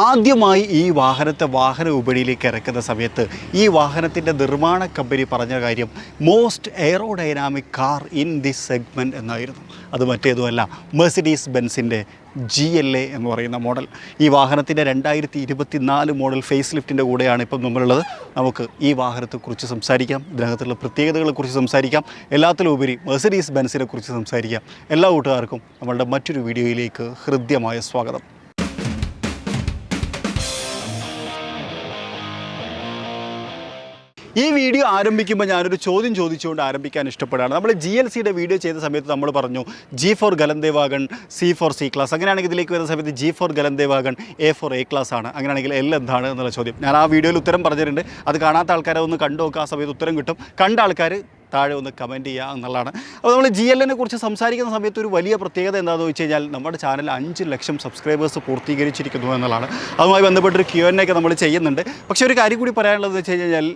ആദ്യമായി ഈ വാഹനത്തെ വാഹന വിപണിയിലേക്ക് ഇറക്കുന്ന സമയത്ത് ഈ വാഹനത്തിൻ്റെ നിർമ്മാണ കമ്പനി പറഞ്ഞ കാര്യം most aerodynamic car in this segment എന്നായിരുന്നു. അത് മറ്റേതുമല്ല, മെഴ്സിഡീസ് ബെൻസിൻ്റെ GLA എന്ന് പറയുന്ന മോഡൽ. ഈ വാഹനത്തിൻ്റെ 2024 മോഡൽ ഫേസ് ലിഫ്റ്റിൻ്റെ കൂടെയാണ് ഇപ്പം നമ്മളുള്ളത്. നമുക്ക് ഈ വാഹനത്തെക്കുറിച്ച് സംസാരിക്കാം, ഇതിനകത്തുള്ള പ്രത്യേകതകളെക്കുറിച്ച് സംസാരിക്കാം, എല്ലാത്തിലും ഉപരി മെഴ്സിഡീസ് ബെൻസിനെ കുറിച്ച് സംസാരിക്കാം. എല്ലാ കൂട്ടുകാർക്കും നമ്മളുടെ മറ്റൊരു വീഡിയോയിലേക്ക് ഹൃദ്യമായ സ്വാഗതം. ഈ വീഡിയോ ആരംഭിക്കുമ്പോൾ ഞാനൊരു ചോദ്യം ചോദിച്ചുകൊണ്ട് ആരംഭിക്കാൻ ഇഷ്ടപ്പെടുകയാണ്. നമ്മൾ GLCയുടെ വീഡിയോ ചെയ്ത സമയത്ത് നമ്മൾ പറഞ്ഞു G for ഗലന്തേവാഗൺ, C for C class. അങ്ങനെയാണെങ്കിൽ ഇതിലേക്ക് വരുന്ന സമയത്ത് G for ഗലന്തേവാഗൺ, A for A class ആണ്. അങ്ങനെയാണെങ്കിൽ L എന്താണ് എന്നുള്ള ചോദ്യം ഞാൻ ആ വീഡിയോയിൽ ഉത്തരം പറഞ്ഞിട്ടുണ്ട്. അത് കാണാത്ത ആൾക്കാരെ ഒന്ന് കണ്ടു നോക്കുക, ആ സമയത്ത് ഉത്തരം കിട്ടും. കണ്ട ആൾക്കാർ താഴെ ഒന്ന് കമൻറ്റ് ചെയ്യുക എന്നുള്ളതാണ്. അപ്പോൾ നമ്മൾ GLനെ കുറിച്ച് സംസാരിക്കുന്ന സമയത്ത് ഒരു വലിയ പ്രത്യേകത എന്താണെന്ന് വെച്ച് കഴിഞ്ഞാൽ നമ്മുടെ ചാനൽ 5 ലക്ഷം സബ്സ്ക്രൈബേഴ്സ് പൂർത്തീകരിച്ചിരിക്കുന്നു എന്നുള്ളതാണ്. അതുമായി ബന്ധപ്പെട്ടൊരു Q&A ഒക്കെ നമ്മൾ ചെയ്യുന്നുണ്ട്. പക്ഷേ ഒരു കാര്യം കൂടി പറയാനുള്ളതെന്ന് വെച്ച് കഴിഞ്ഞാൽ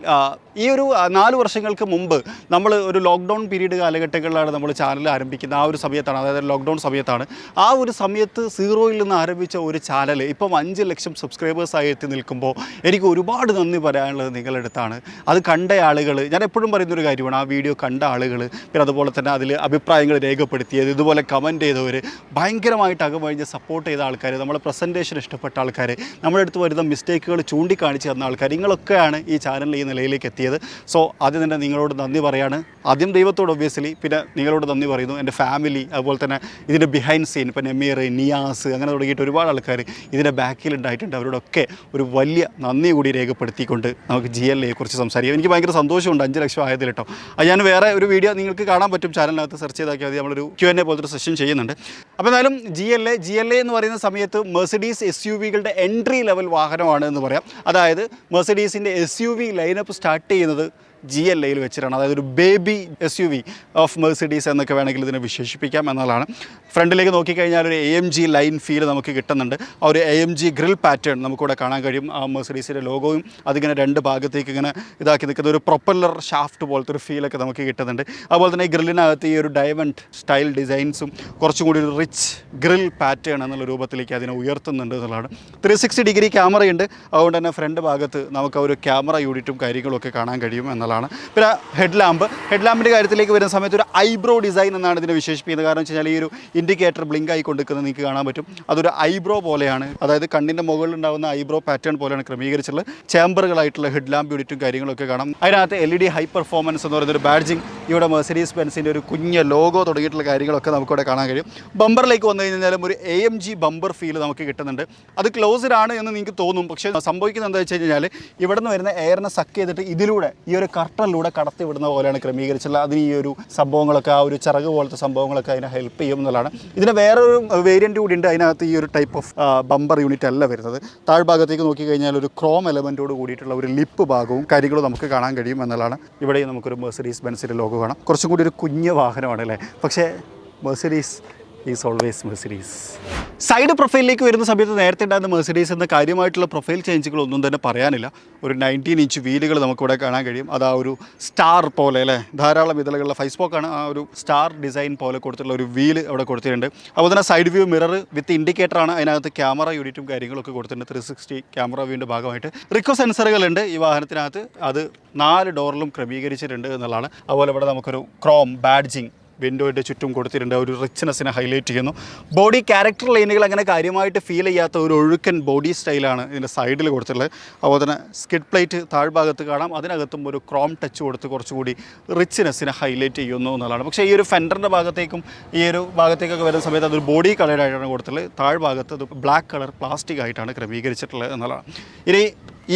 ഈ ഒരു 4 വർഷങ്ങൾക്ക് മുമ്പ് നമ്മൾ ഒരു ലോക്ക്ഡൗൺ പീരീഡ് കാലഘട്ടങ്ങളിലാണ് നമ്മൾ ചാനൽ ആരംഭിക്കുന്നത്. ആ ഒരു സമയത്താണ്, അതായത് ലോക്ക്ഡൗൺ സമയത്താണ്. ആ ഒരു സമയത്ത് 0-ൽ നിന്ന് ആരംഭിച്ച ഒരു ചാനൽ ഇപ്പം 5 ലക്ഷം സബ്സ്ക്രൈബേഴ്സായി എത്തി നിൽക്കുമ്പോൾ എനിക്ക് ഒരുപാട് നന്ദി പറയാനുള്ളത് നിങ്ങളുടെ അടുത്താണ്. അത് കണ്ട ആളുകൾ, ഞാൻ എപ്പോഴും പറയുന്നൊരു കാര്യമാണ്, ആ വീഡിയോ കണ്ട ആളുകൾ, പിന്നെ അതുപോലെ തന്നെ അതിൽ അഭിപ്രായങ്ങൾ രേഖപ്പെടുത്തിയത്, ഇതുപോലെ കമൻറ്റ് ചെയ്തവർ, ഭയങ്കരമായിട്ട് അകമഴിഞ്ഞ് സപ്പോർട്ട് ചെയ്ത ആൾക്കാർ, നമ്മളെ പ്രസൻറ്റേഷൻ ഇഷ്ടപ്പെട്ട ആൾക്കാർ, നമ്മുടെ അടുത്ത് വരുന്ന മിസ്റ്റേക്കുകൾ ചൂണ്ടിക്കാണിച്ച് തന്ന ആൾക്കാർ, നിങ്ങളൊക്കെയാണ് ഈ ചാനലിൽ ഈ നിലയിലേക്ക് എത്തിയത്. സോ ആദ്യം തന്നെ നിങ്ങളോട് നന്ദി പറയാണ്. ആദ്യം ദൈവത്തോട് ഒബ്വിയസ്ലി, പിന്നെ നിങ്ങളോട് നന്ദി പറയുന്നു. എൻ്റെ ഫാമിലി, അതുപോലെ തന്നെ ഇതിൻ്റെ ബിഹൈൻഡ് സീൻ, ഇപ്പം നെമീർ, നിയാസ്, അങ്ങനെ തുടങ്ങിയിട്ട് ഒരുപാട് ആൾക്കാർ ഇതിൻ്റെ ബാക്കിലുണ്ടായിട്ടുണ്ട്. അവരോടൊക്കെ ഒരു വലിയ നന്ദി കൂടി രേഖപ്പെടുത്തിക്കൊണ്ട് നമുക്ക് GLയെ കുറിച്ച് സംസാരിക്കാം. എനിക്ക് ഭയങ്കര സന്തോഷമുണ്ട് 5 ലക്ഷം ആയതിൽ കേട്ടോ. ഞാൻ വേറെ ഒരു വീഡിയോ നിങ്ങൾക്ക് കാണാൻ പറ്റും, ചാനലിനകത്ത് സെർച്ച് ചെയ്താക്കിയാൽ മതി. നമ്മളൊരു Q&A പോലത്തെ ഒരു സെഷൻ ചെയ്യുന്നുണ്ട്. അപ്പോൾ എന്തായാലും GLA എന്ന് പറയുന്ന സമയത്ത് മെഴ്സിഡീസ് SUVകളുടെ എൻട്രി ലെവൽ വാഹനമാണ് എന്ന് പറയാം. അതായത് മെഴ്സിഡീസിൻ്റെ SUV ലൈനപ്പ് സ്റ്റാർട്ട് ചെയ്യുന്നത് GLAയിൽ വെച്ചിട്ടാണ്. അതായത് ഒരു ബേബി SUV ഓഫ് മെഴ്സിഡീസ് എന്നൊക്കെ വേണമെങ്കിൽ ഇതിനെ വിശേഷിപ്പിക്കാം എന്നുള്ളതാണ്. ഫ്രണ്ടിലേക്ക് നോക്കിക്കഴിഞ്ഞാൽ ഒരു AMG ലൈൻ ഫീൽ നമുക്ക് കിട്ടുന്നുണ്ട്. ആ ഒരു AMG ഗ്രിൽ പാറ്റേൺ നമുക്കിവിടെ കാണാൻ കഴിയും. ആ മെഴ്സിഡീസിൻ്റെ ലോഗോയും അതിങ്ങനെ 2 ഭാഗത്തേക്ക് ഇങ്ങനെ ഇതാക്കി നിൽക്കുന്ന ഒരു പ്രൊപ്പല്ലർ ഷാഫ്റ്റ് പോലത്തെ ഒരു ഫീലൊക്കെ നമുക്ക് കിട്ടുന്നുണ്ട്. അതുപോലെ തന്നെ ഈ ഗ്രില്ലിനകത്ത് ഈ ഒരു ഡയമണ്ട് സ്റ്റൈൽ ഡിസൈൻസും കുറച്ചും കൂടി ഒരു റിച്ച് ഗ്രിൽ പാറ്റേൺ എന്നുള്ള രൂപത്തിലേക്ക് അതിനെ ഉയർത്തുന്നുണ്ട് എന്നുള്ളതാണ്. 360 ഡിഗ്രി ക്യാമറയുണ്ട്. അതുകൊണ്ട് തന്നെ ഫ്രണ്ട് ഭാഗത്ത് നമുക്ക് ആ ഒരു ക്യാമറ യൂണിറ്റും കാര്യങ്ങളൊക്കെ കാണാൻ കഴിയും എന്നുള്ളതാണ്. പിന്നെ ഹെഡ്ലാമ്പിൻ്റെ കാര്യത്തിലേക്ക് വരുന്ന സമയത്ത് ഒരു ഐബ്രോ ഡിസൈൻ എന്നാണ് ഇതിനെ വിശേഷിപ്പിക്കുന്നത്. കാരണം വെച്ച് കഴിഞ്ഞാൽ ഈ ഒരു ഇൻഡിക്കേറ്റർ ബ്ലിങ്ക് ആയി കൊടുക്കുന്നത് നിങ്ങൾക്ക് കാണാൻ പറ്റും. അതൊരു ഐബ്രോ പോലെയാണ്, അതായത് കണ്ണിൻ്റെ മുകളിൽ ഉണ്ടാകുന്ന ഐബ്രോ പാറ്റേൺ പോലെയാണ് ക്രമീകരിച്ചുള്ളത്. ചേമ്പറുകളായിട്ടുള്ള ഹെഡ്ലാമ്പ് യൂണിറ്റും കാര്യങ്ങളൊക്കെ കാണാം. അതിനകത്ത് LED ഹൈ പെർഫോമൻസ് എന്ന് പറയുന്നൊരു ബാഡ്ജിങ്, ഇവിടെ മെഴ്സിഡീസ് ബെൻസിൻ്റെ ഒരു കുഞ്ഞ് ലോഗോ തുടങ്ങിയിട്ടുള്ള കാര്യങ്ങളൊക്കെ നമുക്കിവിടെ കാണാൻ കഴിയും. ബമ്പറിലേക്ക് വന്നു കഴിഞ്ഞാലും ഒരു AMG ബമ്പർ ഫീൽ നമുക്ക് കിട്ടുന്നുണ്ട്. അത് ക്ലോസ്ഡ് എന്ന് നിങ്ങൾക്ക് തോന്നും. പക്ഷേ സംഭവിക്കുന്നത് എന്താ വെച്ച് കഴിഞ്ഞാൽ ഇവിടെ നിന്ന് വരുന്ന എയറിനെ സക്ക് ചെയ്തിട്ട് ഇതിലൂടെ ഈ ഒരു കർട്ടനിലൂടെ കടത്തി വിടുന്ന പോലെയാണ് ക്രമീകരിച്ചുള്ളത്. അതിന് ഈ ഒരു സംഭവങ്ങളൊക്കെ, ആ ഒരു ചിറക് പോലത്തെ സംഭവങ്ങളൊക്കെ അതിനെ ഹെൽപ്പ് ചെയ്യും എന്നുള്ളതാണ്. ഇതിന് വേറൊരു വേരിയൻറ്റ് കൂടി ഉണ്ട്. അതിനകത്ത് ഈ ഒരു ടൈപ്പ് ഓഫ് ബമ്പർ യൂണിറ്റ് അല്ല വരുന്നത്. താഴ്ഭാഗത്തേക്ക് നോക്കിക്കഴിഞ്ഞാൽ ഒരു ക്രോം എലമെൻറ്റോട് കൂടിയിട്ടുള്ള ഒരു ലിപ്പ് ഭാഗവും കാര്യങ്ങളും നമുക്ക് കാണാൻ കഴിയും എന്നുള്ളതാണ്. ഇവിടെ നമുക്കൊരു മെഴ്സിഡീസ് ബെൻസിൻ്റെ ലോഗോ കാണാം. കുറച്ചും കൂടി ഒരു കുഞ്ഞ് വാഹനമാണ് അല്ലേ, പക്ഷേ Mercedes is always Mercedes. Side പ്രൊഫൈലിലേക്ക് വരുന്ന സമയത്ത് നേരത്തെ ഉണ്ടായിരുന്ന മെഴ്സിഡീസ് എന്ന കാര്യമായിട്ടുള്ള പ്രൊഫൈൽ ചേഞ്ചുകളൊന്നും തന്നെ പറയാനില്ല. ഒരു 19 ഇഞ്ച് വീലുകൾ നമുക്കിവിടെ കാണാൻ കഴിയും. അത് ആ ഒരു സ്റ്റാർ പോലെ അല്ലേ, ധാരാളം ഇതിലുള്ള 5 സ്പോക്കാണ്. ആ ഒരു സ്റ്റാർ ഡിസൈൻ പോലെ കൊടുത്തിട്ടുള്ള ഒരു വീല് അവിടെ കൊടുത്തിട്ടുണ്ട്. അതുപോലെ തന്നെ സൈഡ് വ്യൂ മിറർ വിത്ത് ഇൻഡിക്കേറ്ററാണ്. അതിനകത്ത് ക്യാമറ യൂണിറ്റും കാര്യങ്ങളൊക്കെ കൊടുത്തിട്ടുണ്ട്. 360 ക്യാമറ വ്യൂവിൻ്റെ ഭാഗമായിട്ട് റിക്കോ സെൻസറുകളുണ്ട് ഈ വാഹനത്തിനകത്ത്. അത് 4 ഡോറിലും ക്രമീകരിച്ചിട്ടുണ്ട് എന്നുള്ളതാണ്. അതുപോലെ ഇവിടെ നമുക്കൊരു ക്രോം ബാഡ്ജിങ് വിൻഡോയുടെ ചുറ്റും കൊടുത്തിട്ടുണ്ട്. ഒരു റിച്ച്നെസ്സിനെ ഹൈലൈറ്റ് ചെയ്യുന്നു. ബോഡി ക്യാരക്ടർ ലൈനുകൾ അങ്ങനെ കാര്യമായിട്ട് ഫീൽ ചെയ്യാത്ത ഒരു ഒഴുക്കൻ ബോഡി സ്റ്റൈലാണ് ഇതിൻ്റെ സൈഡിൽ കൊടുത്തിട്ടുള്ളത്. അതുപോലെ തന്നെ സ്കിഡ് പ്ലേറ്റ് താഴ്ഭാഗത്ത് കാണാം. അതിനകത്തും ഒരു ക്രോം ടച്ച് കൊടുത്ത് കുറച്ചുകൂടി റിച്ച്നെസ്സിനെ ഹൈലൈറ്റ് ചെയ്യുന്നു എന്നുള്ളതാണ്. പക്ഷേ ഈ ഒരു ഫെൻഡറിൻ്റെ ഭാഗത്തേക്കും ഈ ഒരു ഭാഗത്തേക്കൊക്കെ വരുന്ന സമയത്ത് അതൊരു ബോഡി കളറായിട്ടാണ് കൊടുത്തിട്ടുള്ളത്. താഴ്ഭാഗത്ത് അത് ബ്ലാക്ക് കളർ പ്ലാസ്റ്റിക് ആയിട്ടാണ് ക്രമീകരിച്ചിട്ടുള്ളത് എന്നുള്ളതാണ്. ഇനി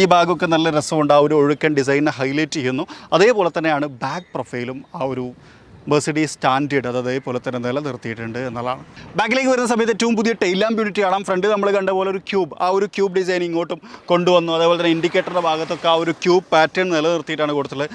ഈ ഭാഗമൊക്കെ നല്ല രസമുണ്ട്. ആ ഒരു ഒഴുക്കൻ ഡിസൈനെ ഹൈലൈറ്റ് ചെയ്യുന്നു. അതേപോലെ തന്നെയാണ് ബാക്ക് പ്രൊഫൈലും ആ ഒരു മെഴ്സിഡീസ് സ്റ്റാൻഡേർഡ് അത് അതേപോലെ തന്നെ നിലനിർത്തിയിട്ടുണ്ട് എന്നുള്ളതാണ്. ബാക്കിലേക്ക് വരുന്ന സമയത്ത് ഏറ്റവും പുതിയ ടെയിൽ ലാമ്പ് യൂണിറ്റ് കാണാം. ഫ്രണ്ട് നമ്മൾ കണ്ട പോലെ ഒരു ക്യൂബ്, ആ ഒരു ക്യൂബ് ഡിസൈൻ ഇങ്ങോട്ടും കൊണ്ടുവന്നു. അതേപോലെ തന്നെ ഇൻഡിക്കേറ്ററിൻ്റെ ഭാഗത്തൊക്കെ ആ ഒരു ക്യൂബ് പാറ്റേൺ നിലനിർത്തിയിട്ടാണ് കൊടുത്തിട്ടുള്ളത്.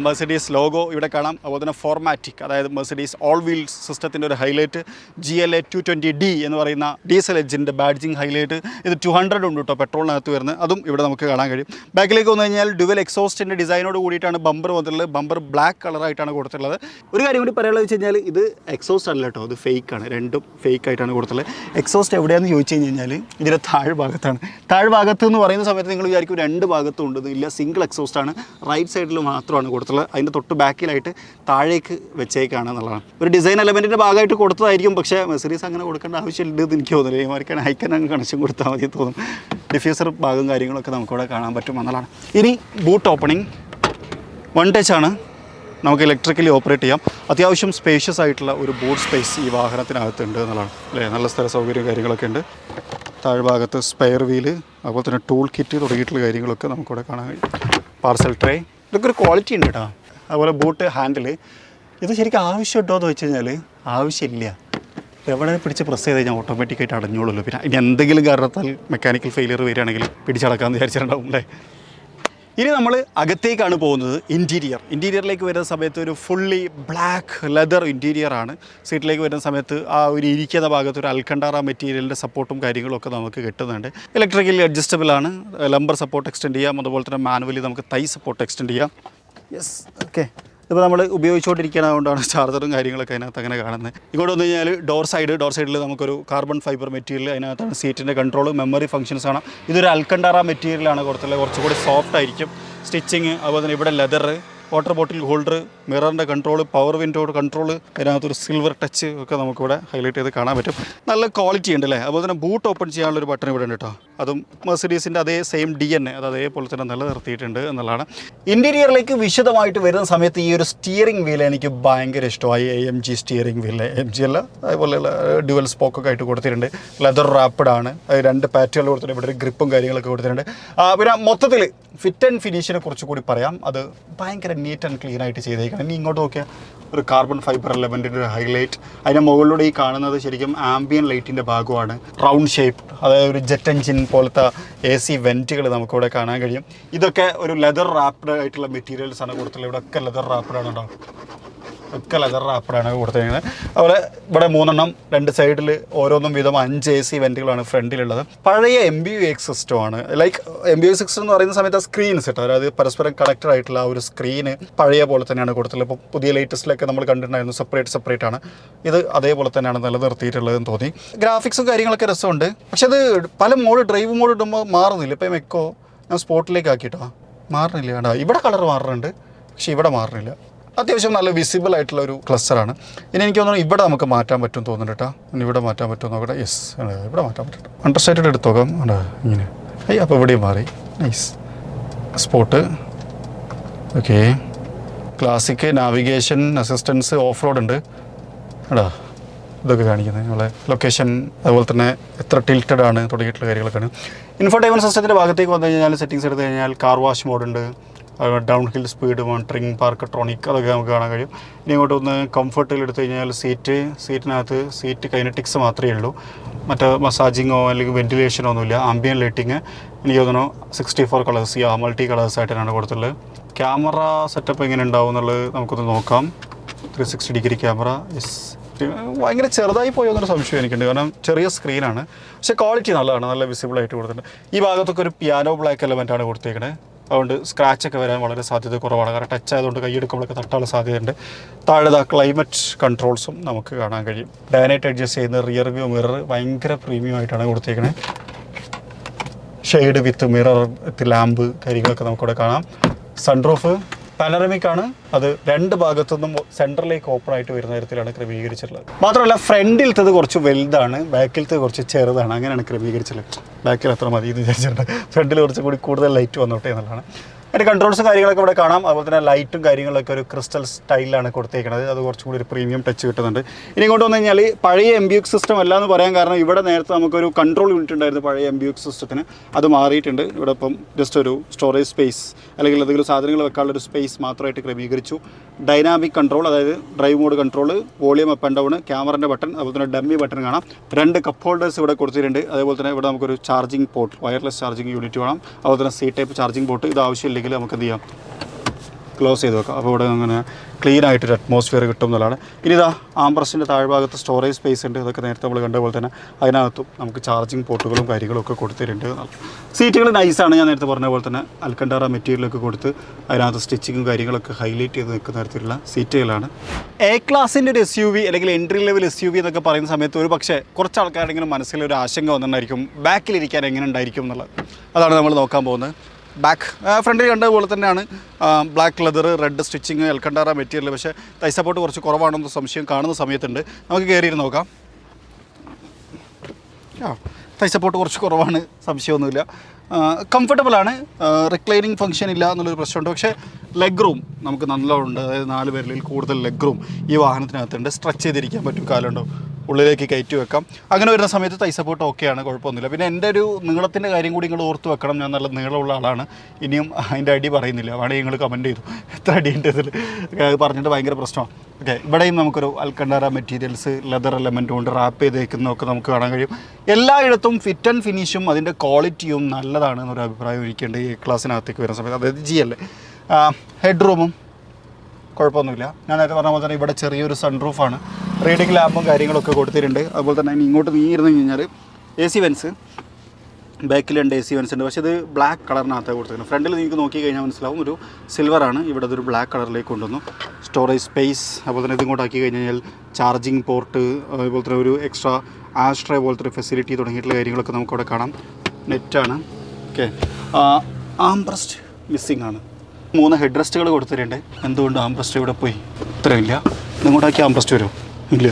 മെഴ്സിഡീസ് ലോഗോ ഇവിടെ കാണാം. അതുപോലെ തന്നെ ഫോർമാറ്റിക്, അതായത് മെഴ്സിഡീസ് ഓൾ വീൽസ് സിസ്റ്റത്തിൻ്റെ ഒരു ഹൈലൈറ്റ്. GLA 220D എന്ന് പറയുന്ന ഡീസൽ എഞ്ചിൻ്റെ ബാഡ്ജിങ് ഹൈലൈറ്റ്. ഇത് 200 ഉണ്ട് കേട്ടോ പെട്രോളിനകത്ത് വരുന്നത്. അതും ഇവിടെ നമുക്ക് കാണാൻ കഴിയും. ബാക്കിലേക്ക് വന്നു കഴിഞ്ഞാൽ ഡുവൽ എക്സോസ്റ്റിൻ്റെ ഡിസൈനോട് കൂടിയിട്ടാണ് ബമ്പർ വന്നിട്ടുള്ളത്. ബമ്പർ ബ്ലാക്ക് കളറായിട്ടാണ് കൊടുത്തിട്ടുള്ളത്. ഒരു കാര്യം കൂടി പറയാനുള്ളത് വെച്ച് കഴിഞ്ഞാൽ ഇത് എക്സോസ്റ്റ് അല്ല കേട്ടോ, ഇത് ഫേക്കാണ്, രണ്ടും ഫേക്ക് ആയിട്ടാണ് കൊടുത്തുള്ളത്. എക്സോസ്റ്റ് എവിടെയാണെന്ന് ചോദിച്ചു കഴിഞ്ഞാൽ ഇതിൻ്റെ താഴ്ഭാഗത്താണ്. താഴ്ഭാഗത്ത് എന്ന് പറയുന്ന സമയത്ത് നിങ്ങൾ വിചാരിക്കും രണ്ട് ഭാഗത്തും ഉണ്ട്, ഇല്ല, സിംഗിൾ എക്സോസ്റ്റാണ്, റൈറ്റ് സൈഡിൽ മാത്രമാണ് കൊടുത്തുള്ളത്. അതിൻ്റെ തൊട്ട് ബാക്കിലായിട്ട് താഴേക്ക് വെച്ചേക്കാണ് എന്നുള്ളതാണ്. ഒരു ഡിസൈൻ എലമെൻറ്റിൻ്റെ ഭാഗമായിട്ട് കൊടുത്തതായിരിക്കും, പക്ഷേ മെർസിഡീസ് അങ്ങനെ കൊടുക്കേണ്ട ആവശ്യമില്ല എന്ന് എനിക്ക് തോന്നുന്നില്ല. ഇമാർക്കാണ് ഹൈക്കൻ അങ്ങ് കണക്ഷൻ കൊടുത്താൽ മതി തോന്നും. ഡിഫ്യൂസർ ഭാഗം കാര്യങ്ങളൊക്കെ നമുക്കിവിടെ കാണാൻ പറ്റും എന്നുള്ളതാണ്. ഇനി ബൂട്ട് ഓപ്പണിംഗ് 1 ടച്ച് ആണ്, നമുക്ക് ഇലക്ട്രിക്കലി ഓപ്പറേറ്റ് ചെയ്യാം. അത്യാവശ്യം സ്പേഷ്യസ് ആയിട്ടുള്ള ഒരു ബൂട്ട് സ്പേസ് ഈ വാഹനത്തിനകത്തുണ്ട് എന്നുള്ളതാണ് അല്ലേ. നല്ല സ്ഥല സൗകര്യം കാര്യങ്ങളൊക്കെ ഉണ്ട്. താഴ്ഭാഗത്ത് സ്പെയർ വീല്, അതുപോലെ തന്നെ ടൂൾ കിറ്റ് തുടങ്ങിയിട്ടുള്ള കാര്യങ്ങളൊക്കെ നമുക്കിവിടെ കാണാൻ കഴിയും. പാർസൽ ട്രേ, ഇതൊക്കെ ഒരു ക്വാളിറ്റി ഉണ്ട് കേട്ടോ. അതുപോലെ ബൂട്ട് ഹാൻഡിൽ, ഇത് ശരിക്കും ആവശ്യം ഉണ്ടോ എന്ന് വെച്ച് കഴിഞ്ഞാൽ ആവശ്യമില്ല. എവിടെ പിടിച്ച് പ്രസ് ചെയ്ത് കഴിഞ്ഞാൽ ഓട്ടോമാറ്റിക്കായിട്ട് അടഞ്ഞോളൂ. പിന്നെ ഇനി എന്തെങ്കിലും കാരണത്താൽ മെക്കാനിക്കൽ ഫെയിലിയർ വരികയാണെങ്കിൽ പിടിച്ചടക്കാമെന്ന് വിചാരിച്ചിട്ടുണ്ടാവും അല്ലേ. ഇനി നമ്മൾ അകത്തേക്കാണ് പോകുന്നത്. ഇൻറ്റീരിയറിലേക്ക് വരുന്ന സമയത്ത് ഒരു ഫുള്ളി ബ്ലാക്ക് ലെതർ ഇൻറ്റീരിയറാണ്. സീറ്റിലേക്ക് വരുന്ന സമയത്ത് ആ ഒരു ഇരിക്കുന്ന ഭാഗത്ത് ഒരു അൽക്കണ്ടാറ മെറ്റീരിയലിൻ്റെ സപ്പോർട്ടും കാര്യങ്ങളൊക്കെ നമുക്ക് കിട്ടുന്നുണ്ട്. ഇലക്ട്രിക്കലി അഡ്ജസ്റ്റബിൾ ആണ്, ലംബർ സപ്പോർട്ട് എക്സ്റ്റെൻഡ് ചെയ്യാം, അതുപോലെ തന്നെ മാനുവലി നമുക്ക് തൈ സപ്പോർട്ട് എക്സ്റ്റെൻഡ് ചെയ്യാം. Yes, okay. ഇപ്പോൾ നമ്മൾ ഉപയോഗിച്ചുകൊണ്ടിരിക്കുന്നതുകൊണ്ടാണ് ചാർജറും കാര്യങ്ങളൊക്കെ അതിനകത്ത് അങ്ങനെ കാണുന്നത്. ഇങ്ങോട്ട് വന്നു കഴിഞ്ഞാൽ ഡോർ സൈഡിൽ നമുക്കൊരു കാർബൺ ഫൈബർ മെറ്റീരിയൽ, അതിനകത്താണ് സീറ്റിൻ്റെ കൺട്രോൾ, മെമ്മറി ഫംഗ്ഷൻസ് ആണ്. ഇതൊരു അൽക്കണ്ടാറ മെറ്റീരിയലാണ് കൊടുത്തുള്ളത്, കുറച്ചുകൂടി സോഫ്റ്റ് ആയിരിക്കും. സ്റ്റിച്ചിങ്, അതുപോലെ തന്നെ ഇവിടെ ലെതർ, വാട്ടർ ബോട്ടിൽ ഹോൾഡർ, മിററിൻ്റെ കൺട്രോൾ, പവർ വിൻഡോ കൺട്രോൾ, അതിനകത്തൊരു സിൽവർ ടച്ച് ഒക്കെ നമുക്കിവിടെ ഹൈലൈറ്റ് ചെയ്ത് കാണാൻ പറ്റും. നല്ല ക്വാളിറ്റി ഉണ്ട് അല്ലേ. അതുപോലെ തന്നെ ബൂട്ട് ഓപ്പൺ ചെയ്യാനുള്ളൊരു ബട്ടൺ ഇവിടെ ഉണ്ട് കേട്ടോ. അതും മെർസിഡീസിൻ്റെ അതേ സെയിം DNA അത് അതേപോലെ തന്നെ നിലനിർത്തിയിട്ടുണ്ട് എന്നുള്ളതാണ്. ഇൻറ്റീരിയറിലേക്ക് വിശദമായിട്ട് വരുന്ന സമയത്ത് ഈ ഒരു സ്റ്റിയറിംഗ് വീൽ എനിക്ക് ഭയങ്കര ഇഷ്ടമായി. AMG സ്റ്റിയറിംഗ് വീൽ, AMG അല്ല, അതുപോലെയുള്ള ഡ്യുവൽ സ്പോക്കൊക്കെ ആയിട്ട് കൊടുത്തിട്ടുണ്ട്. ലെതർ റാപ്പിഡ് ആണ്, അത് 2 പാറ്റുകൾ കൊടുത്തിട്ടുണ്ട്. ഇവിടെ ഒരു ഗ്രിപ്പും കാര്യങ്ങളൊക്കെ കൊടുത്തിട്ടുണ്ട്. പിന്നെ മൊത്തത്തിൽ ഫിറ്റ് ആൻഡ് ഫിനിഷിനെ കുറിച്ച് കൂടി പറയാം. അത് ഭയങ്കര നീറ്റ് ആൻഡ് ക്ലീൻ ആയിട്ട് ചെയ്തേക്കണം. ഇനി ഇങ്ങോട്ട് നോക്കിയാൽ ഒരു കാർബൺ ഫൈബർ എലമെൻറ്റിൻ്റെ ഒരു ഹൈലൈറ്റ്. അതിൻ്റെ മുകളിലൂടെ ഈ കാണുന്നത് ശരിക്കും ആംബിയൻ ലൈറ്റിൻ്റെ ഭാഗമാണ്. റൗണ്ട് ഷേപ്പ്, അതായത് ഒരു ജെറ്റ് എൻജിൻ പോലത്തെ AC വെൻറ്റുകൾ നമുക്കിവിടെ കാണാൻ കഴിയും. ഇതൊക്കെ ഒരു ലെതർ റാപ്ഡ് ആയിട്ടുള്ള മെറ്റീരിയൽസ് ആണ് കൊടുത്തുള്ളത്. ഇവിടെ ഒക്കെ ലെതർ റാപ്ഡാണ് കേട്ടോ, ഒക്കെ ലെതർ റാപ്പറാണ് കൊടുത്തിരിക്കുന്നത്. അതുപോലെ ഇവിടെ 3 എണ്ണം 2 സൈഡിൽ ഓരോന്നും വീതം 5 AC വെൻറ്റുകളാണ് ഫ്രണ്ടിലുള്ളത്. പഴയ MBUX സിസ്റ്റമാണ്. ലൈക്ക് MBUX സിസ്റ്റം എന്ന് പറയുന്ന സമയത്ത് ആ സ്ക്രീൻസ് കേട്ടോ, അതായത് പരസ്പരം കണക്റ്റഡ് ആയിട്ടുള്ള ആ ഒരു സ്ക്രീന് പഴയ പോലെ തന്നെയാണ് കൊടുത്തുള്ളത്. ഇപ്പോൾ പുതിയ ലേറ്റസ്റ്റിലൊക്കെ നമ്മൾ കണ്ടിട്ടുണ്ടായിരുന്നു സെപ്പറേറ്റ് ആണ്. ഇത് അതേപോലെ തന്നെയാണ് നിലനിർത്തിയിട്ടുള്ളതെന്ന് തോന്നി. ഗ്രാഫിക്സും കാര്യങ്ങളൊക്കെ രസമുണ്ട്, പക്ഷെ അത് പല ഡ്രൈവ് മോഡ് ഇടുമ്പോൾ മാറുന്നില്ല. ഇപ്പോൾ മെക്കോ ഞാൻ സ്പോർട്ടിലേക്ക് ആക്കിയിട്ടോ, മാറുന്നില്ല കേട്ടോ. ഇവിടെ കളർ മാറുന്നുണ്ട്, പക്ഷെ ഇവിടെ മാറുന്നില്ല. അത്യാവശ്യം നല്ല വിസിബിൾ ആയിട്ടുള്ള ഒരു ക്ലസ്റ്ററാണ്. ഇനി എനിക്ക് തോന്നുന്നു ഇവിടെ നമുക്ക് മാറ്റാൻ പറ്റും തോന്നുന്നു കേട്ടോ. ഇനി ഇവിടെ മാറ്റാൻ പറ്റുമോ നോക്കട്ടെ. യെസ്, ഇവിടെ മാറ്റാൻ പറ്റും. അണ്ടർസ്റ്റേറ്റഡ് എടുത്ത് നോക്കാം. ഇങ്ങനെ അപ്പോൾ ഇവിടെയും മാറി. Nice. Spot, okay. Classic, navigation, assistance, off road ഉണ്ട് എടാ. ഇതൊക്കെ കാണിക്കുന്നത് നമ്മളെ ലൊക്കേഷൻ, അതുപോലെ തന്നെ എത്ര ടിൽറ്റഡ് ആണ് തുടങ്ങിയിട്ടുള്ള കാര്യങ്ങളൊക്കെയാണ്. ഇൻഫോർടൈൻമെൻറ്റ് സിസ്റ്റത്തിൻ്റെ ഭാഗത്തേക്ക് വന്നു കഴിഞ്ഞാൽ സെറ്റിങ്സ് എടുത്തു കഴിഞ്ഞാൽ കാർ വാഷ് മോഡുണ്ട്, downhill speed monitoring, Parktronic, അതൊക്കെ നമുക്ക് കാണാൻ കഴിയും. ഇനി ഇങ്ങോട്ട് ഒന്ന് കംഫർട്ടിൽ എടുത്തു കഴിഞ്ഞാൽ സീറ്റിനകത്ത് സീറ്റ് കൈനറ്റിക്സ് മാത്രമേ ഉള്ളൂ. മറ്റേ മസാജിങ്ങോ അല്ലെങ്കിൽ വെൻറ്റിലേഷനോ ഒന്നുമില്ല. ആംബിയൻ ലൈറ്റിങ് എനിക്ക് തോന്നുന്നു 64 കളേഴ്സ്, മൾട്ടി കളേഴ്സ് ആയിട്ടാണ് കൊടുത്തുള്ളത്. ക്യാമറ സെറ്റപ്പ് എങ്ങനെ ഉണ്ടാവും എന്നുള്ളത് നമുക്കൊന്ന് നോക്കാം. 360 ഡിഗ്രി ക്യാമറ. യെസ്, ഭയങ്കര ചെറുതായി പോയോ എന്നൊരു സംശയം എനിക്കുണ്ട്, കാരണം ചെറിയ സ്ക്രീനാണ്. പക്ഷേ ക്വാളിറ്റി നല്ലതാണ്, നല്ല വിസിബിളായിട്ട് കൊടുത്തിട്ടുണ്ട്. ഈ ഭാഗത്തൊക്കെ ഒരു പിയാനോ ബ്ലാക്ക് എലമെൻറ്റാണ് കൊടുത്തേക്കണത്. അതുകൊണ്ട് സ്ക്രാച്ചൊക്കെ വരാൻ വളരെ സാധ്യത കുറവാണ്, കാരണം ടച്ച് ആയതുകൊണ്ട് കൈയെടുക്കുമ്പോഴൊക്കെ തട്ടാനുള്ള സാധ്യതയുണ്ട്. താഴെ ക്ലൈമറ്റ് കൺട്രോൾസും നമുക്ക് കാണാൻ കഴിയും. ഡയനായിട്ട് അഡ്ജസ്റ്റ് ചെയ്യുന്ന റിയർ വ്യൂ മിറർ ഭയങ്കര പ്രീമിയം ആയിട്ടാണ് കൊടുത്തേക്കണത്. Shade with mirror with lamp കാര്യങ്ങളൊക്കെ നമുക്കിവിടെ കാണാം. സൺറൂഫ് പാനറമിക് ആണ്, അത് 2 ഭാഗത്തുനിന്നും സെൻറ്ററിലേക്ക് ഓപ്പൺ ആയിട്ട് വരുന്ന തരത്തിലാണ് ക്രമീകരിച്ചിട്ടുള്ളത്. മാത്രമല്ല ഫ്രണ്ടിലത്തത് കുറച്ച് വലുതാണ്, ബാക്കിലത്തെ കുറച്ച് ചെറുതാണ്, അങ്ങനെയാണ് ക്രമീകരിച്ചിട്ടുള്ളത്. ബാക്കിൽ അത്ര മതി എന്ന് വിചാരിച്ചിട്ടുണ്ട്, ഫ്രണ്ടിൽ കുറച്ചും കൂടി കൂടുതൽ ലൈറ്റ് വന്നോട്ടെ എന്നുള്ളതാണ്. അതിൻ്റെ കൺട്രോൾസും കാര്യങ്ങളൊക്കെ ഇവിടെ കാണാം. അതുപോലെ തന്നെ ലൈറ്റും കാര്യങ്ങളൊക്കെ ഒരു ക്രിസ്റ്റൽ സ്റ്റൈലിലാണ് കൊടുത്തേക്കുന്നത്, അത് കുറച്ചും കൂടി ഒരു പ്രീമിയം ടച്ച് കിട്ടുന്നുണ്ട്. ഇനി ഇങ്ങോട്ട് വന്നു കഴിഞ്ഞാൽ പഴയ MBUX സിസ്റ്റം അല്ല എന്ന് പറയാൻ കാരണം ഇവിടെ നേരത്തെ നമുക്കൊരു കൺട്രോൾ യൂണിറ്റ് ഉണ്ടായിരുന്നു പഴയ MBUX സിസ്റ്റത്തിന്, അത് മാറിയിട്ടുണ്ട്. ഇവിടെ ഇപ്പം ജസ്റ്റ് ഒരു സ്റ്റോറേജ് സ്പേസ് അല്ലെങ്കിൽ എന്തെങ്കിലും സാധനങ്ങൾ വെക്കാനുള്ള ഒരു സ്പേസ് മാത്രമായിട്ട് ക്രമീകരിച്ചു. ഡൈനാമിക് കൺട്രോൾ, അതായത് drive mode control, volume up and down, ക്യാമറൻ്റെ ബട്ടൺ, അതുപോലെ തന്നെ ഡമ്മി ബട്ടൺ കാണാം. 2 കപ്പ് ഹോൾഡേഴ്സ് ഇവിടെ കൊടുത്തിട്ടുണ്ട്. അതേപോലെ തന്നെ ഇവിടെ നമുക്കൊരു charging port, wireless charging unit വേണം. അതുപോലെ തന്നെ C ടൈപ്പ് ചാർജിങ് പോർട്ട്. ഇത് ആവശ്യമില്ലെങ്കിൽ നമുക്ക് എന്ത് ചെയ്യാം, ക്ലോസ് ചെയ്ത് വെക്കാം. അപ്പോൾ ഇവിടെ അങ്ങനെ ക്ലീൻ ആയിട്ടൊരു അറ്റ്മോസ്ഫിയർ കിട്ടും എന്നുള്ളതാണ്. ഇനി ഇതാ ആംബ്രസ്റ്റിൻ്റെ താഴ്ഭാഗത്ത് സ്റ്റോറേജ് സ്പേസ് ഉണ്ട്. ഇതൊക്കെ നേരത്തെ നമ്മൾ കണ്ട പോലെ തന്നെ അതിനകത്തും നമുക്ക് ചാർജിങ് പോർട്ടുകളും കാര്യങ്ങളും ഒക്കെ കൊടുത്തിട്ടുണ്ട്. സീറ്റുകൾ നൈസാണ്. ഞാൻ നേരത്തെ പറഞ്ഞ പോലെ തന്നെ അൽക്കണ്ടാറ മെറ്റീരിയലൊക്കെ കൊടുത്ത് അതിനകത്ത് സ്റ്റിച്ചിങ്ങും കാര്യങ്ങളൊക്കെ ഹൈലൈറ്റ് ചെയ്ത് നിൽക്കുന്ന തരത്തിലുള്ള സീറ്റുകളാണ്. എ ക്ലാസിൻ്റെ ഒരു SUV അല്ലെങ്കിൽ എൻട്രി ലെവൽ SUV എന്നൊക്കെ പറയുന്ന സമയത്ത് ഒരു പക്ഷേ കുറച്ച് ആൾക്കാരെങ്കിലും മനസ്സിലൊരു ആശങ്ക വന്നിട്ടുണ്ടായിരിക്കും ബാക്കിലിരിക്കാൻ എങ്ങനെ ഉണ്ടായിരിക്കും എന്നുള്ളത്. അതാണ് നമ്മൾ നോക്കാൻ പോകുന്നത്. ബാക്ക് ഫ്രണ്ടിൽ കണ്ടതുപോലെ തന്നെയാണ് black leather, red stitching, Alcantara material. പക്ഷേ തൈ സപ്പോർട്ട് കുറച്ച് കുറവാണെന്ന് സംശയം കാണുന്ന സമയത്തുണ്ട്. നമുക്ക് കയറിയിരുന്ന് നോക്കാം. തൈ സപ്പോർട്ട് കുറച്ച് കുറവാണ്, സംശയമൊന്നുമില്ല. കംഫർട്ടബിളാണ്. റിക്ലൈനിങ് ഫംഗ്ഷൻ ഇല്ല എന്നുള്ളൊരു പ്രശ്നമുണ്ട്. പക്ഷേ ലെഗ് റൂം നമുക്ക് നല്ലോണം, അതായത് 4 പേരിൽ കൂടുതൽ ലെഗ് റൂം ഈ വാഹനത്തിനകത്തുണ്ട്. സ്ട്രെച്ച് ചെയ്തിരിക്കാൻ പറ്റും, കാലുണ്ടോ ഉള്ളിലേക്ക് കയറ്റി വെക്കാം. അങ്ങനെ വരുന്ന സമയത്ത് തൈ സപ്പോർട്ട് ഓക്കെയാണ്, കുഴപ്പമൊന്നുമില്ല. പിന്നെ എൻ്റെ ഒരു നീളത്തിൻ്റെ കാര്യം കൂടി നിങ്ങൾ ഓർത്ത് വെക്കണം. ഞാൻ നല്ല നീളമുള്ള ആളാണ്. ഇനിയും അതിൻ്റെ അടി പറയുന്നില്ല, വേണമെങ്കിൽ നിങ്ങൾ കമൻറ്റ് ചെയ്തു എത്ര അടിയുണ്ട് ഇതിൽ പറഞ്ഞിട്ട് ഭയങ്കര പ്രശ്നമാണ്. ഓക്കെ, ഇവിടെയും നമുക്കൊരു അൽക്കണ്ടാറ മെറ്റീരിയൽസ് ലെതർ എലമെൻറ്റ് കൊണ്ട് റാപ്പ് ചെയ്തേക്കുന്നതൊക്കെ നമുക്ക് കാണാൻ കഴിയും. എല്ലായിടത്തും ഫിറ്റ് ആൻഡ് ഫിനിഷും അതിൻ്റെ ക്വാളിറ്റിയും നല്ലതാണ് എന്നൊരു അഭിപ്രായം എനിക്കുണ്ട് ഈ ക്ലാസ്സിനകത്തേക്ക് വരുന്ന സമയത്ത്. അതായത് G അല്ലേ. ഹെഡ് റൂമും കുഴപ്പമൊന്നുമില്ല. ഞാൻ നേരത്തെ പറഞ്ഞ പോലെ തന്നെ ഇവിടെ ചെറിയൊരു സൺറൂഫാണ്. റീഡിംഗ് ലാമ്പും കാര്യങ്ങളൊക്കെ കൊടുത്തിട്ടുണ്ട്. അതുപോലെ തന്നെ ഇനി ഇങ്ങോട്ട് നീർന്നു കഴിഞ്ഞാൽ AC വെൻസ്, ബാക്കിലുണ്ട് AC വെൻസ് ഉണ്ട്. പക്ഷേ ഇത് ബ്ലാക്ക് കളറിനകത്ത് കൊടുത്തിട്ടുണ്ട്. ഫ്രണ്ടിൽ നിങ്ങൾക്ക് നോക്കി കഴിഞ്ഞാൽ മനസ്സിലാവും ഒരു സിൽവറാണ്. ഇവിടെ അതൊരു ബ്ലാക്ക് കളറിലേക്ക് കൊണ്ടുവന്നു. സ്റ്റോറേജ് സ്പേസ്, അതുപോലെ തന്നെ ഇതിങ്ങോട്ടാക്കി കഴിഞ്ഞാൽ ചാർജിങ് പോർട്ട്, അതുപോലെ തന്നെ ഒരു എക്സ്ട്രാ ആസ്ട്രേ പോലത്തെ ഒരു ഫെസിലിറ്റി തുടങ്ങിയിട്ടുള്ള കാര്യങ്ങളൊക്കെ നമുക്കവിടെ കാണാം. നെറ്റാണ്. ഓക്കെ, ആംബ്രസ്റ്റ് മിസ്സിംഗ് ആണ്. 3 ഹെഡ് റെസ്റ്റുകൾ കൊടുത്തിട്ടുണ്ട്. എന്തുകൊണ്ട് ആംബ്രസ്റ്റ് ഇവിടെ പോയി? ഇത്രയില്ല. നിങ്ങോട്ടാക്കി ആംബ്രസ്റ്റ് വരുമോ? ഇല്ല,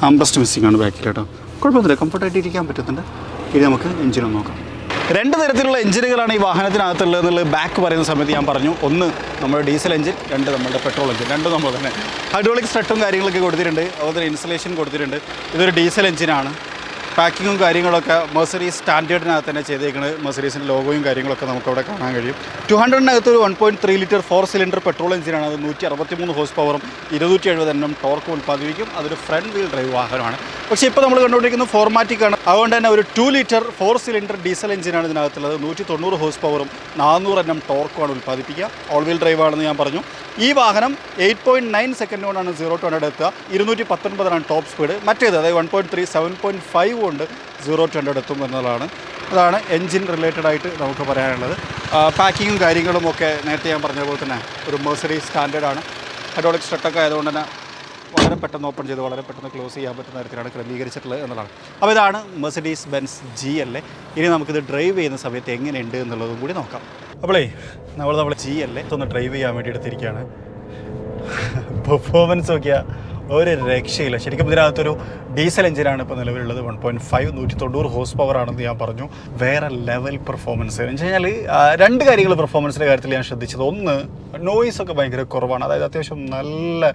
ആംബ്രസ്റ്റ് മിസ്സിംഗ് ആണ് ബാക്കിൽ കേട്ടോ. കുഴപ്പമൊന്നുമില്ല, കംഫർട്ടായിട്ട് ഇരിക്കാൻ പറ്റുന്നുണ്ട്. ഇനി നമുക്ക് എഞ്ചിനൊന്ന് നോക്കാം. 2 തരത്തിലുള്ള എഞ്ചിനുകളാണ് ഈ വാഹനത്തിനകത്തുള്ളത് എന്നുള്ളത് ബാക്ക് പറയുന്ന സമയത്ത് ഞാൻ പറഞ്ഞു. ഒന്ന് നമ്മുടെ ഡീസൽ എഞ്ചിൻ, 2 നമ്മുടെ പെട്രോൾ എഞ്ചിൻ. രണ്ടും നമ്മൾ തന്നെ ഹൈഡ്രോളിക് സ്ട്രട്ടും കാര്യങ്ങളൊക്കെ കൊടുത്തിട്ടുണ്ട്. അതുപോലെ ഇൻസുലേഷൻ കൊടുത്തിട്ടുണ്ട്. ഇതൊരു ഡീസൽ എഞ്ചിനാണ്. പാക്കിങ്ങും കാര്യങ്ങളൊക്കെ മെർസഡീസ് സ്റ്റാൻഡേർഡിനകത്ത് തന്നെ ചെയ്തേക്കുന്നത്. മെർസഡീസിൻ്റെ ലോഗോയും കാര്യങ്ങളൊക്കെ നമുക്കവിടെ കാണാൻ കഴിയും. 200-നകത്ത് ഒരു 1.3 ലിറ്റർ 4 സിലിണ്ടർ പെട്രോൾ എഞ്ചിനാണ്. അത് 163 ഹോഴ്സ് പവറും 270 Nm ടോർക്കും ഉൽപ്പാദിപ്പിക്കും. അതൊരു ഫ്രണ്ട് വീൽ ഡ്രൈവ് വാഹനമാണ്. പക്ഷേ ഇപ്പോൾ നമ്മൾ കണ്ടുകൊണ്ടിരിക്കുന്നത് ഫോർമാറ്റിക്കാണ്. അതുകൊണ്ട് തന്നെ ഒരു 2 ലിറ്റർ 4 സിലിണ്ടർ ഡീസൽ എഞ്ചിനാണ് ഇതിനകത്തുള്ളത്. 190 ഹോഴ്സ് പവറും 400 Nm ടോർക്കുമാണ് ഉൽപ്പാദിപ്പിക്കുക. ഓൾ വീൽ ഡ്രൈവ് ആണെന്ന് ഞാൻ പറഞ്ഞു. ഈ വാഹനം 8.9 സെക്കൻഡ് കൊണ്ടാണ് 0 to 100 എത്തുക. 219 ടോപ്പ് സ്പീഡ്. മറ്റേത് അതായത് 1.3 7.5 കൊണ്ട് 0 to 100 എത്തും എന്നുള്ളതാണ്. അതാണ് എൻജിൻ റിലേറ്റഡ് ആയിട്ട് നമുക്ക് പറയാനുള്ളത്. പാക്കിങ്ങും കാര്യങ്ങളും ഒക്കെ നേരത്തെ ഞാൻ പറഞ്ഞ പോലെ തന്നെ ഒരു മെർസഡീസ് സ്റ്റാൻഡേർഡാണ്. ഹൈഡ്രോളിക് സ്ട്രട്ടൊക്കെ ആയതുകൊണ്ട് തന്നെ വളരെ പെട്ടെന്ന് ഓപ്പൺ ചെയ്ത് വളരെ പെട്ടെന്ന് ക്ലോസ് ചെയ്യാൻ പറ്റുന്ന തരത്തിലാണ് ക്രമീകരിച്ചിട്ടുള്ളത് എന്നുള്ളതാണ്. അപ്പോൾ ഇതാണ് മെർസഡീസ് ബെൻസ് G അല്ലേ. ഇനി നമുക്കിത് ഡ്രൈവ് ചെയ്യുന്ന സമയത്ത് എങ്ങനെയുണ്ട് എന്നുള്ളതും കൂടി നോക്കാം. അപ്പോളേ നമ്മൾ G അല്ലേ ഒന്ന് ഡ്രൈവ് ചെയ്യാൻ വേണ്ടി എടുത്തിരിക്കുകയാണ്. പെർഫോമൻസ് നോക്കിയാൽ ഒരു രക്ഷയില്ല. ശരിക്കും ഇതിനകത്തൊരു ഡീസൽ എഞ്ചിനാണ് ഇപ്പോൾ നിലവിലുള്ളത്. 1.5 190 ഹോഴ്സ് പവർ ആണെന്ന് ഞാൻ പറഞ്ഞു. വേറെ ലെവൽ പെർഫോമൻസ് എന്ന് വെച്ച് കഴിഞ്ഞാൽ 2 കാര്യങ്ങൾ പെർഫോമൻസിൻ്റെ കാര്യത്തിൽ ഞാൻ ശ്രദ്ധിച്ചത്. ഒന്ന്, നോയ്സൊക്കെ ഭയങ്കര കുറവാണ്. അതായത് അത്യാവശ്യം നല്ല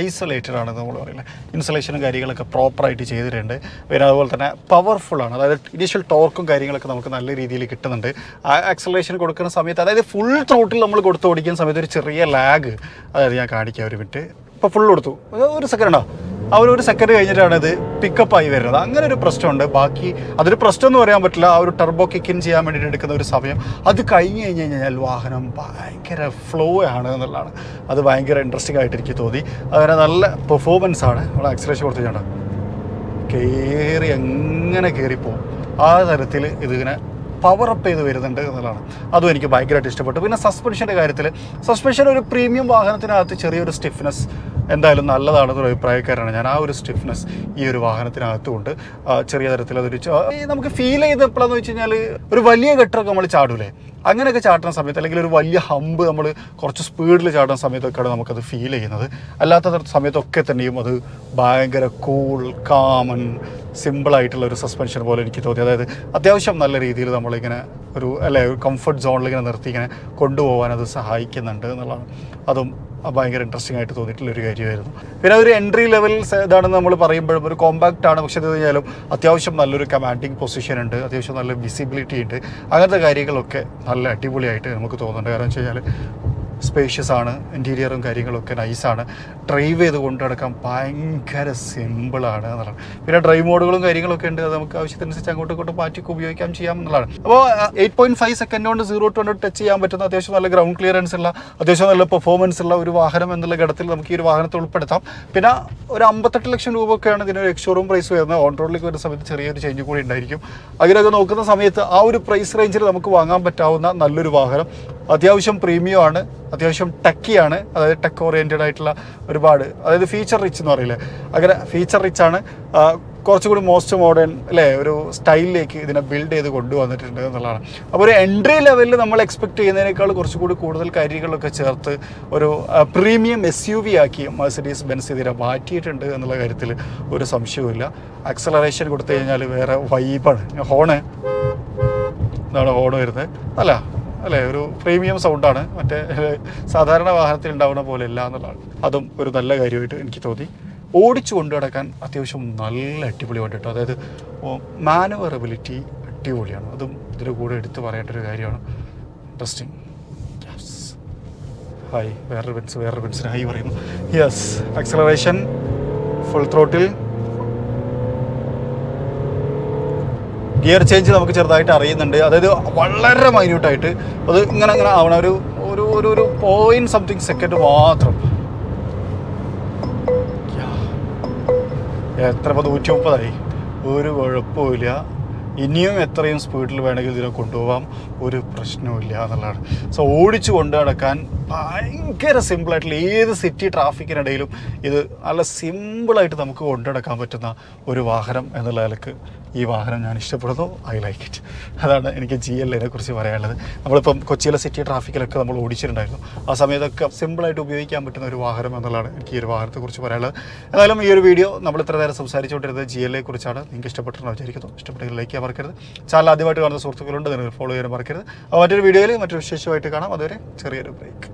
ഐസൊലേറ്റഡ് ആണ് നമ്മൾ പറയുന്നത്. ഇൻസുലേഷനും കാര്യങ്ങളൊക്കെ പ്രോപ്പറായിട്ട് ചെയ്തിട്ടുണ്ട്. പിന്നെ അതുപോലെ തന്നെ പവർഫുള്ളാണ്. അതായത് ഇനീഷ്യൽ ടോർക്കും കാര്യങ്ങളൊക്കെ നമുക്ക് നല്ല രീതിയിൽ കിട്ടുന്നുണ്ട്. ആക്സലറേഷൻ കൊടുക്കുന്ന സമയത്ത്, അതായത് ഫുൾ ത്രോട്ടിൽ നമ്മൾ കൊടുത്ത് ഓടിക്കുന്ന സമയത്ത് ഒരു ചെറിയ ലാഗ്, അതായത് ഞാൻ കാണിക്കാം ഒരു മിനിറ്റ്. ഇപ്പോൾ ഫുൾ കൊടുത്തു, ഒരു സെക്കൻഡോ ഒരു സെക്കൻഡ് കഴിഞ്ഞിട്ടാണ് ഇത് പിക്കപ്പായി വരുന്നത്. അങ്ങനെ ഒരു പ്രശ്നമുണ്ട്. ബാക്കി അതൊരു പ്രശ്നം എന്ന് പറയാൻ പറ്റില്ല. ആ ഒരു ടർബോ കിക്ക് ഇൻ ചെയ്യാൻ വേണ്ടിയിട്ട് എടുക്കുന്ന ഒരു സമയം അത് കഴിഞ്ഞ് കഴിഞ്ഞാൽ വാഹനം ഭയങ്കര ഫ്ലോ ആണ് എന്നുള്ളതാണ്. അത് ഭയങ്കര ഇൻട്രസ്റ്റിംഗ് ആയിട്ട് എനിക്ക് തോന്നി. അങ്ങനെ നല്ല പെർഫോമൻസ് ആണ്. നമ്മൾ ആക്സലേഷൻ കൊടുത്ത് ചെയ്യണ്ട, കയറി എങ്ങനെ കയറിപ്പോവും ആ തരത്തിൽ ഇതിങ്ങനെ പവർ അപ്പ് ചെയ്ത് വരുന്നുണ്ട് എന്നുള്ളതാണ്. അതും എനിക്ക് ഭയങ്കരമായിട്ട് ഇഷ്ടപ്പെട്ടു. പിന്നെ സസ്പെൻഷൻ്റെ കാര്യത്തിൽ, സസ്പെൻഷൻ ഒരു പ്രീമിയം വാഹനത്തിനകത്ത് ചെറിയൊരു സ്റ്റിഫ്നെസ് എന്തായാലും നല്ലതാണെന്നൊരു അഭിപ്രായക്കാരാണ് ഞാൻ. ആ ഒരു സ്റ്റിഫ്നെസ് ഈ ഒരു വാഹനത്തിനകത്തുമുണ്ട്. ചെറിയ തരത്തിൽ അതൊരു നമുക്ക് ഫീൽ ചെയ്ത് എപ്പോഴാന്ന് വെച്ച് കഴിഞ്ഞാൽ ഒരു വലിയ ഗട്ടറൊക്കെ നമ്മൾ ചാടൂലേ, അങ്ങനെയൊക്കെ ചാട്ടുന്ന സമയത്ത്, അല്ലെങ്കിൽ ഒരു വലിയ ഹമ്പ് നമ്മൾ കുറച്ച് സ്പീഡിൽ ചാടുന്ന സമയത്തൊക്കെയാണ് നമുക്കത് ഫീൽ ചെയ്യുന്നത്. അല്ലാത്ത സമയത്തൊക്കെ തന്നെയും അത് ഭയങ്കര കൂൾ, കാമൻ, സിമ്പിളായിട്ടുള്ള ഒരു സസ്പെൻഷൻ പോലെ എനിക്ക് തോന്നി. അതായത് അത്യാവശ്യം നല്ല രീതിയിൽ നമ്മളിങ്ങനെ ഒരു ഒരു കംഫർട്ട് സോണിലിങ്ങനെ നിർത്തി ഇങ്ങനെ കൊണ്ടുപോകാൻ അത് സഹായിക്കുന്നുണ്ട് എന്നുള്ളതാണ്. അതും ഭയങ്കര ഇൻട്രസ്റ്റിംഗ് ആയിട്ട് തോന്നിയിട്ടുള്ളൊരു കാര്യമായിരുന്നു. പിന്നെ അതൊരു എൻട്രി ലെവൽ ഇതാണെന്ന് നമ്മൾ പറയുമ്പോഴും ഒരു കോമ്പാക്റ്റ് ആണ്. പക്ഷേ ഇത് കഴിഞ്ഞാലും അത്യാവശ്യം നല്ലൊരു കമാൻഡിങ് പൊസിഷൻ ഉണ്ട്, അത്യാവശ്യം നല്ല വിസിബിലിറ്റി ഉണ്ട്. അങ്ങനത്തെ കാര്യങ്ങളൊക്കെ നല്ല അടിപൊളിയായിട്ട് നമുക്ക് തോന്നുന്നുണ്ട്. കാരണം വെച്ച് കഴിഞ്ഞാൽ സ്പേഷ്യസ് ആണ്, ഇൻറ്റീരിയറും കാര്യങ്ങളൊക്കെ നൈസാണ്, ഡ്രൈവ് ചെയ്ത് കൊണ്ടു നടക്കാൻ ഭയങ്കര സിമ്പിളാണ് എന്നുള്ളതാണ്. പിന്നെ ഡ്രൈവ് മോഡുകളും കാര്യങ്ങളൊക്കെ ഉണ്ട്, അത് നമുക്ക് ആവശ്യത്തിനനുസരിച്ച് അങ്ങോട്ടും ഇങ്ങോട്ടും മാറ്റിയൊക്കെ ഉപയോഗിക്കാൻ ചെയ്യാം എന്നുള്ളതാണ്. അപ്പോൾ 8.5 സെക്കൻഡ് കൊണ്ട് 0 to 100 ടച്ച് ചെയ്യാൻ പറ്റുന്ന അത്യാവശ്യം നല്ല ഗ്രൗണ്ട് ക്ലിയറൻസ് ഉള്ള, അത്യാവശ്യം നല്ല പെർഫോമൻസ് ഉള്ള ഒരു വാഹനം എന്നുള്ള ഘട്ടത്തിൽ നമുക്ക് ഈ ഒരു വാഹനത്തെ ഉൾപ്പെടുത്താം. പിന്നെ ഒരു 58 ലക്ഷം രൂപയൊക്കെയാണ് ഇതിനൊരു എക്സ്ഷോറൂം പ്രൈസ് വരുന്നത്. ഓൺ റോഡിലേക്ക് വരുന്ന സമയത്ത് ചെറിയൊരു ചേഞ്ച് കൂടി ഉണ്ടായിരിക്കും. അങ്ങനെയൊക്കെ നോക്കുന്ന സമയത്ത് ആ ഒരു പ്രൈസ് റേഞ്ചിൽ നമുക്ക് വാങ്ങാൻ പറ്റാവുന്ന നല്ലൊരു വാഹനം, അത്യാവശ്യം പ്രീമിയം ആണ്, അത്യാവശ്യം ടെക്കിയാണ്, അതായത് ടെക് ഓറിയൻറ്റഡ് ആയിട്ടുള്ള ഒരുപാട്, അതായത് ഫീച്ചർ റിച്ച് എന്ന് പറയില്ലേ, അങ്ങനെ ഫീച്ചർ റിച്ച് ആണ്. കുറച്ചുകൂടി മോസ്റ്റ് മോഡേൺ അല്ലേ ഒരു സ്റ്റൈലിലേക്ക് ഇതിനെ ബിൽഡ് ചെയ്ത് കൊണ്ടുവന്നിട്ടുണ്ട് എന്നുള്ളതാണ്. അപ്പോൾ ഒരു എൻട്രി ലെവലിൽ നമ്മൾ എക്സ്പെക്ട് ചെയ്യുന്നതിനേക്കാൾ കുറച്ചുകൂടി കൂടുതൽ കാര്യങ്ങളൊക്കെ ചേർത്ത് ഒരു പ്രീമിയം SUV ആക്കി മെർസിഡീസ് ബെൻസ് ഇതിനെ മാറ്റിയിട്ടുണ്ട് എന്നുള്ള കാര്യത്തിൽ ഒരു സംശയവുമില്ല. ആക്സലറേഷൻ കൊടുത്തു കഴിഞ്ഞാൽ വേറെ വൈബാണ്. ഹോണ് ഇതാണ് ഹോണ് വരുന്നത്, അല്ലേ ഒരു പ്രീമിയം സൗണ്ടാണ്, മറ്റേ സാധാരണ വാഹനത്തിൽ ഉണ്ടാവുന്ന പോലെ അല്ല എന്നുള്ളതാണ്. അതും ഒരു നല്ല കാര്യമായിട്ട് എനിക്ക് തോന്നി. ഓടിച്ചു കൊണ്ടു നടക്കാൻ അത്യാവശ്യം നല്ല അടിപൊളി വണ്ടി കേട്ടോ. അതായത് മാനുവറബിലിറ്റി അടിപൊളിയാണ്, അതും ഇതിൻ്റെ കൂടെ എടുത്ത് പറയേണ്ട ഒരു കാര്യമാണ്. ഇൻട്രസ്റ്റിംഗ്. ഹായ്, വേറൊരു ബെൻസിന് ഹൈ പറയുന്നു. Yes, acceleration full throttle. Gear change നമുക്ക് ചെറുതായിട്ട് അറിയുന്നുണ്ട്, അതായത് വളരെ മൈന്യൂട്ടായിട്ട് അത് ഇങ്ങനെ ആവണ ഒരു 0.something സെക്കൻഡ് മാത്രം. എത്ര 130 ഒരു കുഴപ്പമില്ല. ഇനിയും എത്രയും സ്പീഡിൽ വേണമെങ്കിൽ ഇതിനെ കൊണ്ടുപോകാം, ഒരു പ്രശ്നവുമില്ല എന്നുള്ളതാണ്. സോ ഓടിച്ചു കൊണ്ട് നടക്കാൻ ഭയങ്കര സിമ്പിളായിട്ടുള്ള, ഏത് സിറ്റി ട്രാഫിക്കിനിടയിലും ഇത് നല്ല സിമ്പിളായിട്ട് നമുക്ക് കൊണ്ടു നടക്കാൻ പറ്റുന്ന ഒരു വാഹനം എന്നുള്ള നിലക്ക് ഈ വാഹനം ഞാൻ ഇഷ്ടപ്പെടുന്നു. I like it. അതാണ് എനിക്ക് GLA കുറിച്ച് പറയാനുള്ളത്. നമ്മളിപ്പം കൊച്ചിയിലെ സിറ്റി ട്രാഫിക്കിലൊക്കെ നമ്മൾ ഓടിച്ചിട്ടുണ്ടായിരുന്നു, ആ സമയത്തൊക്കെ സിമ്പിളായിട്ട് ഉപയോഗിക്കാൻ പറ്റുന്ന ഒരു വാഹനം എന്നുള്ളതാണ് എനിക്ക് ഈ ഒരു വാഹനത്തെക്കുറിച്ച് പറയാനുള്ളത്. ഏതായാലും ഈ ഒരു വീഡിയോ നമ്മൾ ഇത്ര നേരം സംസാരിച്ചുകൊണ്ടിരുന്നത് GLA കുറിച്ചാണ്. നിങ്ങൾക്ക് ഇഷ്ടപ്പെട്ടെന്ന് വിചാരിക്കുന്നു. ഇഷ്ടപ്പെട്ടെങ്കിൽ ലൈക്ക് ചെയ്യാൻ മറക്കരുത്. ചാനൽ ആദ്യമായിട്ട് കാണുന്ന സുഹൃത്തുക്കളുണ്ട്, നിങ്ങൾ ഫോളോ ചെയ്യാൻ മറക്കരുത്. മറ്റൊരു വീഡിയോയിൽ മറ്റൊരു വിശേഷമായിട്ട് കാണാം. അതുവരെ ചെറിയൊരു ബ്രേക്ക്.